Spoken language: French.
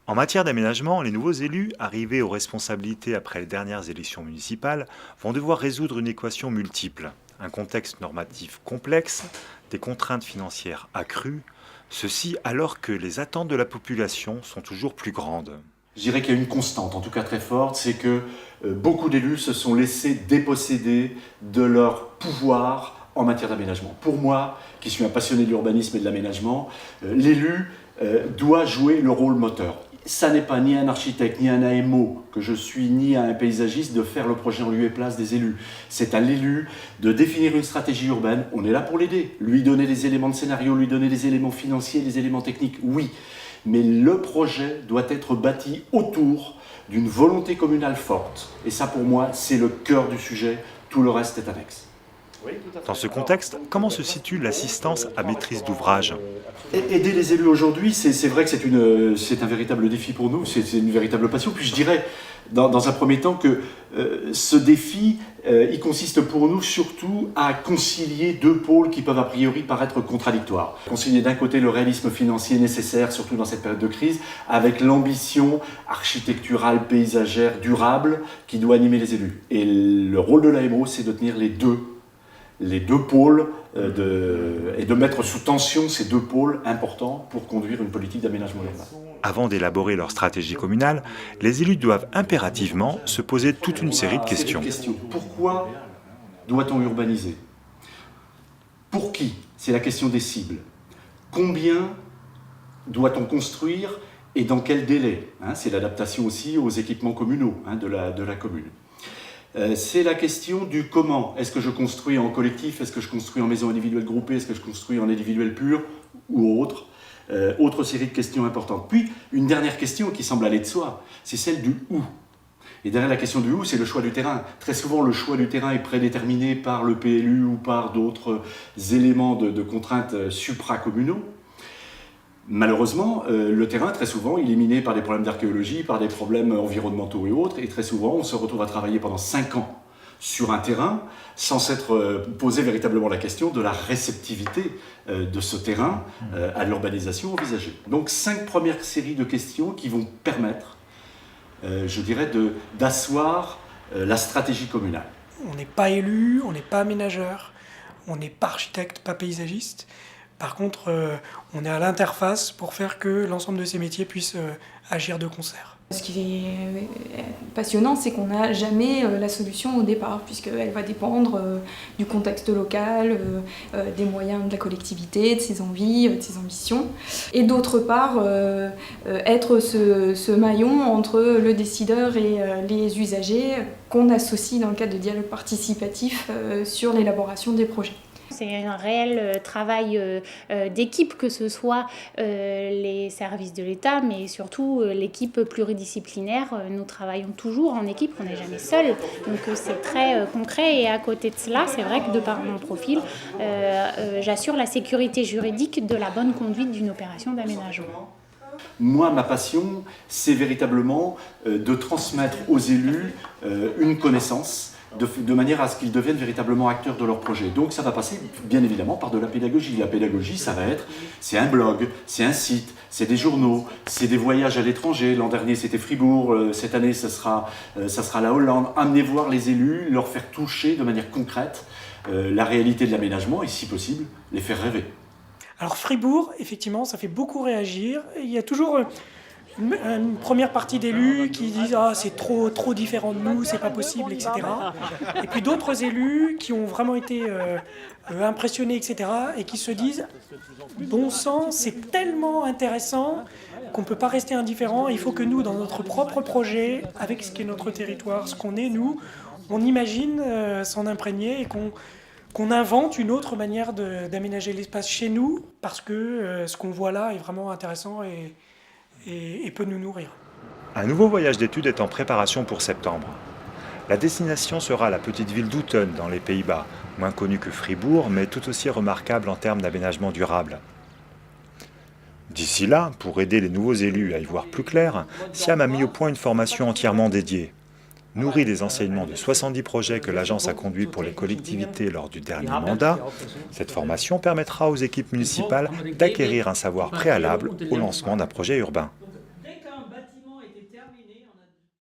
En matière d'aménagement, les nouveaux élus, arrivés aux responsabilités après les dernières élections municipales, vont devoir résoudre une équation multiple. Un contexte normatif complexe, des contraintes financières accrues, ceci alors que les attentes de la population sont toujours plus grandes. Je dirais qu'il y a une constante, en tout cas très forte, c'est que beaucoup d'élus se sont laissés déposséder de leur pouvoir en matière d'aménagement. Pour moi, qui suis un passionné de l'urbanisme et de l'aménagement, l'élu doit jouer le rôle moteur. Ça n'est pas ni un architecte, ni un AMO que je suis, ni un paysagiste de faire le projet en lieu et place des élus. C'est à l'élu de définir une stratégie urbaine. On est là pour l'aider, lui donner des éléments de scénario, lui donner des éléments financiers, des éléments techniques, oui. Mais le projet doit être bâti autour d'une volonté communale forte. Et ça, pour moi, c'est le cœur du sujet. Tout le reste est annexe. Dans ce contexte, comment se situe l'assistance à maîtrise d'ouvrage? Aider les élus aujourd'hui, c'est vrai que c'est un véritable défi pour nous, c'est une véritable passion. Puis je dirais, dans un premier temps, que ce défi, il consiste pour nous surtout à concilier deux pôles qui peuvent a priori paraître contradictoires. Concilier d'un côté le réalisme financier nécessaire, surtout dans cette période de crise, avec l'ambition architecturale, paysagère, durable qui doit animer les élus. Et le rôle de l'AMO, c'est de tenir les deux pôles et de mettre sous tension ces deux pôles importants pour conduire une politique d'aménagement urbain. Avant d'élaborer leur stratégie communale, les élus doivent impérativement se poser toute une série de questions. Pourquoi doit-on urbaniser? Pour qui? C'est la question des cibles. Combien doit-on construire et dans quel délai? C'est l'adaptation aussi aux équipements communaux de la commune. C'est la question du comment. Est-ce que je construis en collectif? Est-ce que je construis en maison individuelle groupée? Est-ce que je construis en individuel pur ou autre? Autre série de questions importantes. Puis, une dernière question qui semble aller de soi, c'est celle du où. Et derrière la question du où, c'est le choix du terrain. Très souvent, le choix du terrain est prédéterminé par le PLU ou par d'autres éléments de contraintes supracommunaux. Malheureusement, le terrain, très souvent, il est miné par des problèmes d'archéologie, par des problèmes environnementaux et autres, et très souvent, on se retrouve à travailler pendant 5 ans sur un terrain, sans s'être posé véritablement la question de la réceptivité de ce terrain à l'urbanisation envisagée. Donc 5 premières séries de questions qui vont permettre, je dirais, d'asseoir la stratégie communale. On n'est pas élu, on n'est pas aménageur, on n'est pas architecte, pas paysagiste. Par contre, on est à l'interface pour faire que l'ensemble de ces métiers puissent agir de concert. Ce qui est passionnant, c'est qu'on n'a jamais la solution au départ, puisqu'elle va dépendre du contexte local, des moyens de la collectivité, de ses envies, de ses ambitions. Et d'autre part, être ce maillon entre le décideur et les usagers qu'on associe dans le cadre de dialogue participatif sur l'élaboration des projets. C'est un réel travail d'équipe, que ce soit les services de l'État, mais surtout l'équipe pluridisciplinaire. Nous travaillons toujours en équipe, on n'est jamais seul. Donc c'est très concret, et à côté de cela, c'est vrai que de par mon profil, j'assure la sécurité juridique de la bonne conduite d'une opération d'aménagement. Moi, ma passion, c'est véritablement de transmettre aux élus une connaissance, de manière à ce qu'ils deviennent véritablement acteurs de leur projet. Donc ça va passer bien évidemment par de la pédagogie. La pédagogie, ça va être, c'est un blog, c'est un site, c'est des journaux, c'est des voyages à l'étranger. L'an dernier c'était Fribourg, cette année ça sera la Hollande. Amener voir les élus, leur faire toucher de manière concrète la réalité de l'aménagement et si possible, les faire rêver. Alors Fribourg, effectivement, ça fait beaucoup réagir. Il y a toujours une première partie d'élus qui disent « Ah, c'est trop différent de nous, c'est pas possible, etc. » Et puis d'autres élus qui ont vraiment été impressionnés, etc. et qui se disent « Bon sang, c'est tellement intéressant qu'on ne peut pas rester indifférent. Il faut que nous, dans notre propre projet, avec ce qu'est notre territoire, ce qu'on est, nous, on imagine s'en imprégner et qu'on invente une autre manière d'aménager l'espace chez nous, parce que ce qu'on voit là est vraiment intéressant et peut nous nourrir. » Un nouveau voyage d'études est en préparation pour septembre. La destination sera la petite ville d'Houten dans les Pays-Bas, moins connue que Fribourg, mais tout aussi remarquable en termes d'aménagement durable. D'ici là, pour aider les nouveaux élus à y voir plus clair, Siam a mis au point une formation entièrement dédiée. Nourrie des enseignements de 70 projets que l'agence a conduits pour les collectivités lors du dernier mandat, cette formation permettra aux équipes municipales d'acquérir un savoir préalable au lancement d'un projet urbain. terminé, on a